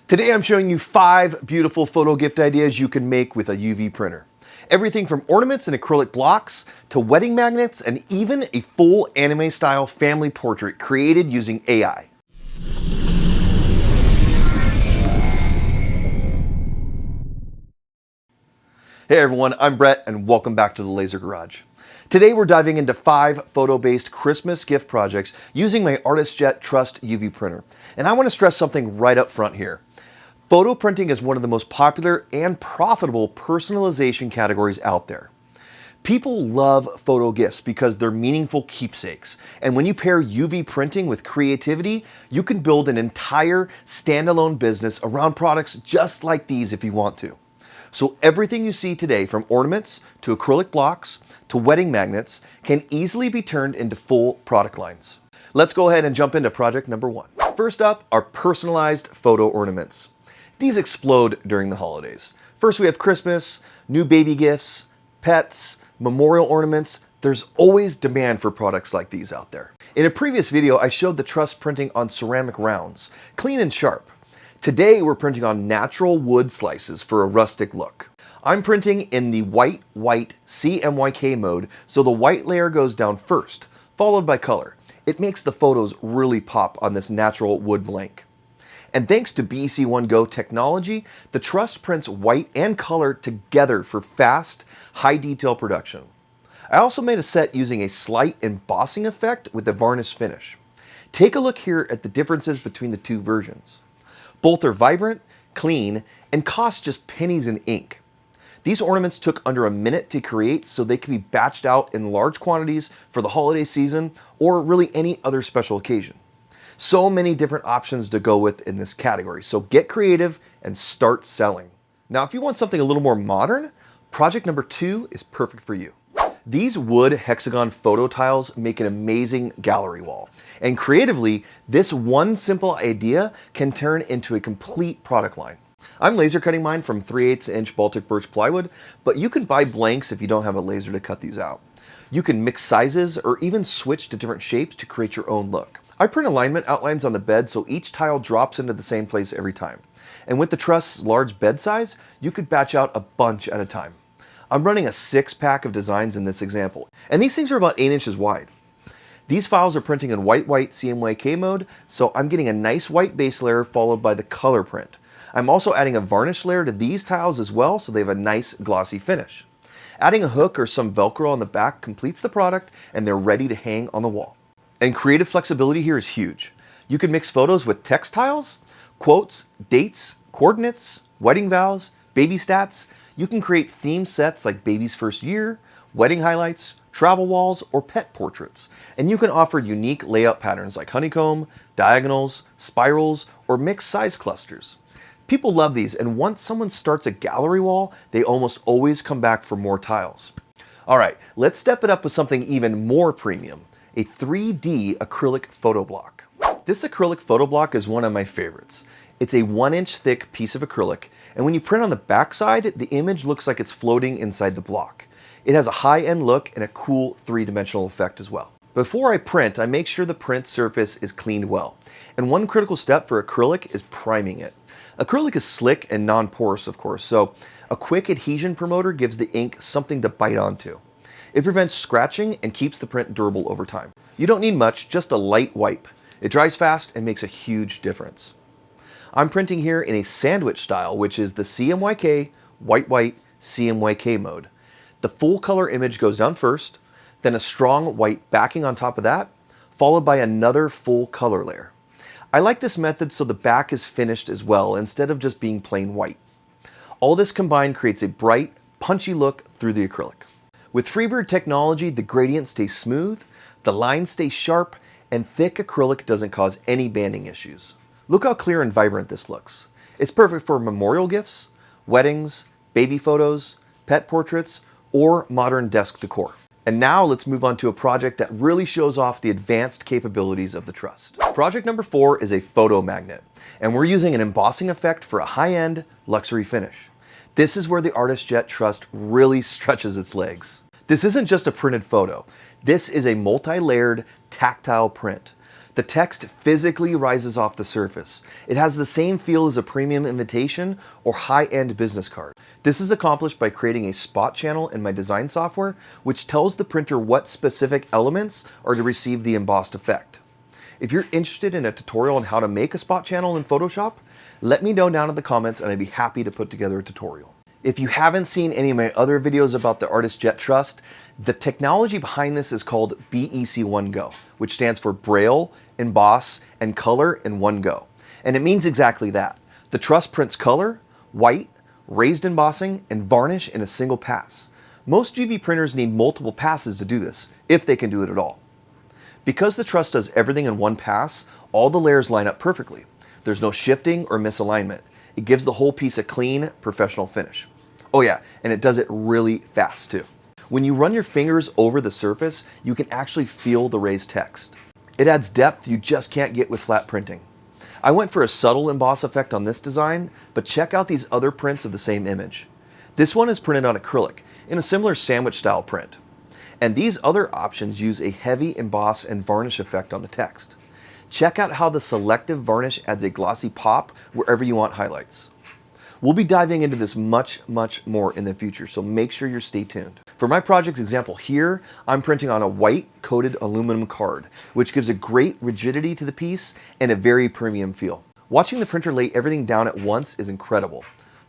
Today I'm showing you 5 beautiful photo gift ideas you can make with a UV printer. Everything from ornaments and acrylic blocks to wedding magnets and even a full anime-style family portrait created using AI. Hey everyone, I'm Brett and welcome back to the Laser Garage. Today we're diving into 5 photo-based Christmas gift projects using my ArtisJet Trust UV printer. And I want to stress something right up front here. Photo printing is one of the most popular and profitable personalization categories out there. People love photo gifts because they're meaningful keepsakes. And when you pair UV printing with creativity, you can build an entire standalone business around products just like these if you want to. So everything you see today, from ornaments to acrylic blocks to wedding magnets, can easily be turned into full product lines. Let's go ahead and jump into project number 1. First up are personalized photo ornaments. These explode during the holidays. First we have Christmas, new baby gifts, pets, memorial ornaments. There's always demand for products like these out there. In a previous video, I showed the Trust printing on ceramic rounds, clean and sharp. Today we're printing on natural wood slices for a rustic look. I'm printing in the white CMYK mode, so the white layer goes down first, followed by color. It makes the photos really pop on this natural wood blank. And thanks to BEC1 Go technology, the Trust prints white and color together for fast, high detail production. I also made a set using a slight embossing effect with a varnish finish. Take a look here at the differences between the two versions. Both are vibrant, clean, and cost just pennies in ink. These ornaments took under a minute to create, so they can be batched out in large quantities for the holiday season or really any other special occasion. So many different options to go with in this category, so get creative and start selling. Now, if you want something a little more modern, project number 2 is perfect for you. These wood hexagon photo tiles make an amazing gallery wall. And creatively, this one simple idea can turn into a complete product line. I'm laser cutting mine from 3/8 inch Baltic birch plywood, but you can buy blanks if you don't have a laser to cut these out. You can mix sizes or even switch to different shapes to create your own look. I print alignment outlines on the bed so each tile drops into the same place every time. And with the Trust's large bed size, you could batch out a bunch at a time. I'm running a 6-pack of designs in this example, and these things are about 8 inches wide. These files are printing in white CMYK mode, so I'm getting a nice white base layer followed by the color print. I'm also adding a varnish layer to these tiles as well, so they have a nice glossy finish. Adding a hook or some Velcro on the back completes the product, and they're ready to hang on the wall. And creative flexibility here is huge. You can mix photos with text tiles, quotes, dates, coordinates, wedding vows, baby stats. You can create themed sets like baby's first year, wedding highlights, travel walls, or pet portraits. And you can offer unique layout patterns like honeycomb, diagonals, spirals, or mixed size clusters. People love these, and once someone starts a gallery wall, they almost always come back for more tiles. All right, let's step it up with something even more premium. A 3D acrylic photo block. This acrylic photo block is one of my favorites. It's a 1-inch thick piece of acrylic, and when you print on the backside, the image looks like it's floating inside the block. It has a high-end look and a cool 3-dimensional effect as well. Before I print, I make sure the print surface is cleaned well. And one critical step for acrylic is priming it. Acrylic is slick and non-porous, of course, so a quick adhesion promoter gives the ink something to bite onto. It prevents scratching and keeps the print durable over time. You don't need much, just a light wipe. It dries fast and makes a huge difference. I'm printing here in a sandwich style, which is the CMYK white CMYK mode. The full color image goes down first, then a strong white backing on top of that, followed by another full color layer. I like this method so the back is finished as well, instead of just being plain white. All this combined creates a bright, punchy look through the acrylic. With Freebird technology, the gradient stays smooth, the lines stay sharp, and thick acrylic doesn't cause any banding issues. Look how clear and vibrant this looks. It's perfect for memorial gifts, weddings, baby photos, pet portraits, or modern desk decor. And now let's move on to a project that really shows off the advanced capabilities of the Trust. Project number 4 is a photo magnet, and we're using an embossing effect for a high-end luxury finish. This is where the ArtisJet Trust really stretches its legs. This isn't just a printed photo. This is a multi-layered tactile print. The text physically rises off the surface. It has the same feel as a premium invitation or high-end business card. This is accomplished by creating a spot channel in my design software, which tells the printer what specific elements are to receive the embossed effect. If you're interested in a tutorial on how to make a spot channel in Photoshop, let me know down in the comments and I'd be happy to put together a tutorial. If you haven't seen any of my other videos about the ArtisJet Trust, the technology behind this is called BEC1 Go, which stands for Braille, Emboss, and Color in one go. And it means exactly that. The Trust prints color, white, raised embossing, and varnish in a single pass. Most UV printers need multiple passes to do this, if they can do it at all. Because the Trust does everything in one pass, all the layers line up perfectly. There's no shifting or misalignment. It gives the whole piece a clean, professional finish. Oh yeah, and it does it really fast too. When you run your fingers over the surface, you can actually feel the raised text. It adds depth you just can't get with flat printing. I went for a subtle emboss effect on this design, but check out these other prints of the same image. This one is printed on acrylic, in a similar sandwich style print. And these other options use a heavy emboss and varnish effect on the text. Check out how the selective varnish adds a glossy pop wherever you want highlights. We'll be diving into this much more in the future, so make sure you stay tuned. For my project example here, I'm printing on a white coated aluminum card, which gives a great rigidity to the piece and a very premium feel. Watching the printer lay everything down at once is incredible.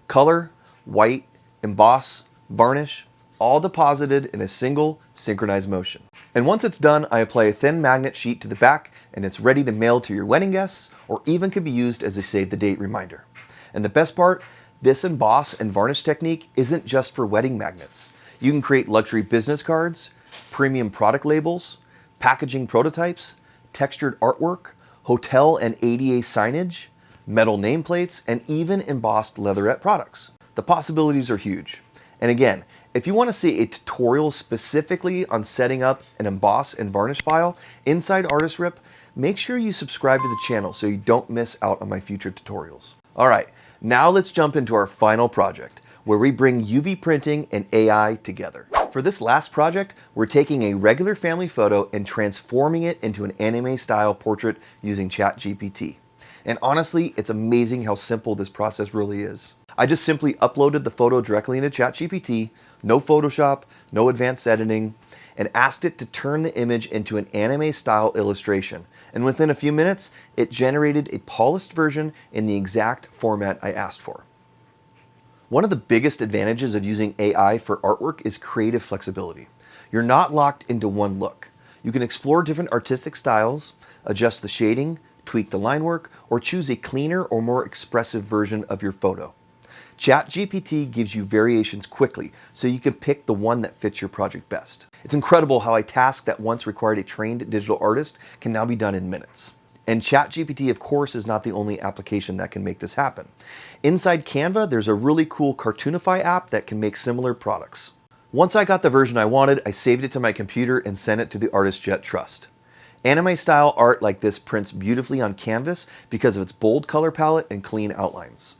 Color, white, emboss, varnish, all deposited in a single synchronized motion. And once it's done, I apply a thin magnet sheet to the back and it's ready to mail to your wedding guests or even could be used as a save the date reminder. And the best part, this emboss and varnish technique isn't just for wedding magnets. You can create luxury business cards, premium product labels, packaging prototypes, textured artwork, hotel and ADA signage, metal nameplates, and even embossed leatherette products. The possibilities are huge. And again, if you want to see a tutorial specifically on setting up an emboss and varnish file inside ArtisRip, make sure you subscribe to the channel so you don't miss out on my future tutorials. All right, now let's jump into our final project, where we bring UV printing and AI together. For this last project, we're taking a regular family photo and transforming it into an anime-style portrait using ChatGPT. And honestly, it's amazing how simple this process really is. I just simply uploaded the photo directly into ChatGPT, no Photoshop, no advanced editing, and asked it to turn the image into an anime-style illustration. And within a few minutes, it generated a polished version in the exact format I asked for. One of the biggest advantages of using AI for artwork is creative flexibility. You're not locked into one look. You can explore different artistic styles, adjust the shading, tweak the line work, or choose a cleaner or more expressive version of your photo. ChatGPT gives you variations quickly, so you can pick the one that fits your project best. It's incredible how a task that once required a trained digital artist can now be done in minutes. And ChatGPT, of course, is not the only application that can make this happen. Inside Canva, there's a really cool Cartoonify app that can make similar products. Once I got the version I wanted, I saved it to my computer and sent it to the ArtisJet Trust. Anime-style art like this prints beautifully on canvas because of its bold color palette and clean outlines.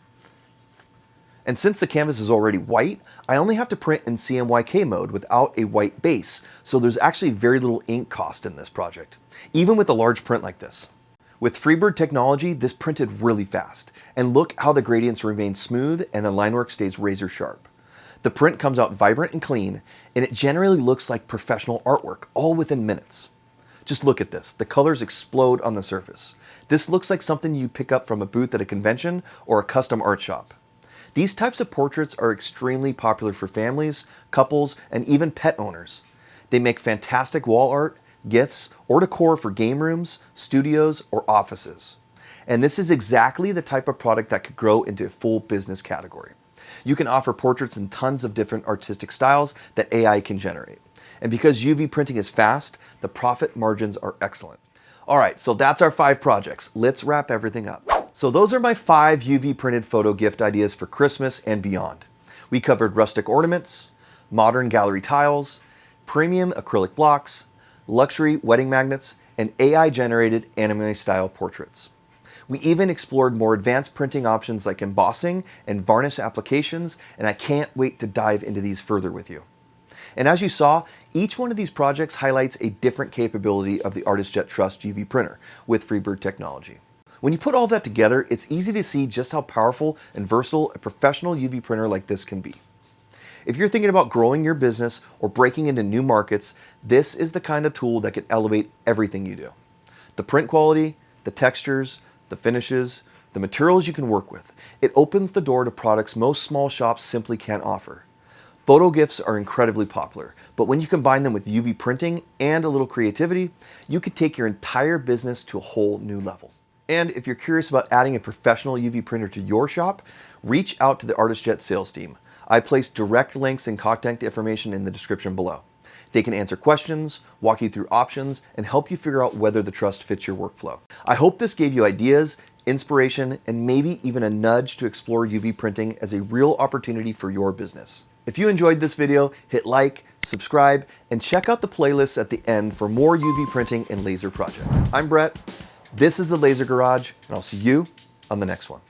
And since the canvas is already white, I only have to print in CMYK mode without a white base, so there's actually very little ink cost in this project, even with a large print like this. With Freebird technology, this printed really fast, and look how the gradients remain smooth and the line work stays razor sharp. The print comes out vibrant and clean, and it generally looks like professional artwork, all within minutes. Just look at this, the colors explode on the surface. This looks like something you pick up from a booth at a convention or a custom art shop. These types of portraits are extremely popular for families, couples, and even pet owners. They make fantastic wall art, gifts, or decor for game rooms, studios, or offices. And this is exactly the type of product that could grow into a full business category. You can offer portraits in tons of different artistic styles that AI can generate. And because UV printing is fast, the profit margins are excellent. All right, so that's our 5 projects. Let's wrap everything up. So those are my 5 UV printed photo gift ideas for Christmas and beyond. We covered rustic ornaments, modern gallery tiles, premium acrylic blocks, luxury wedding magnets, and AI-generated anime-style portraits. We even explored more advanced printing options like embossing and varnish applications, and I can't wait to dive into these further with you. And as you saw, each one of these projects highlights a different capability of the ArtisJet Trust UV printer with Freebird technology. When you put all that together, it's easy to see just how powerful and versatile a professional UV printer like this can be. If you're thinking about growing your business or breaking into new markets, this is the kind of tool that can elevate everything you do. The print quality, the textures, the finishes, the materials you can work with. It opens the door to products most small shops simply can't offer. Photo gifts are incredibly popular, but when you combine them with UV printing and a little creativity, you could take your entire business to a whole new level. And if you're curious about adding a professional UV printer to your shop, reach out to the ArtisJet sales team. I placed direct links and contact information in the description below. They can answer questions, walk you through options, and help you figure out whether the trust fits your workflow. I hope this gave you ideas, inspiration, and maybe even a nudge to explore UV printing as a real opportunity for your business. If you enjoyed this video, hit like, subscribe, and check out the playlists at the end for more UV printing and laser projects. I'm Brett, this is the Laser Garage, and I'll see you on the next one.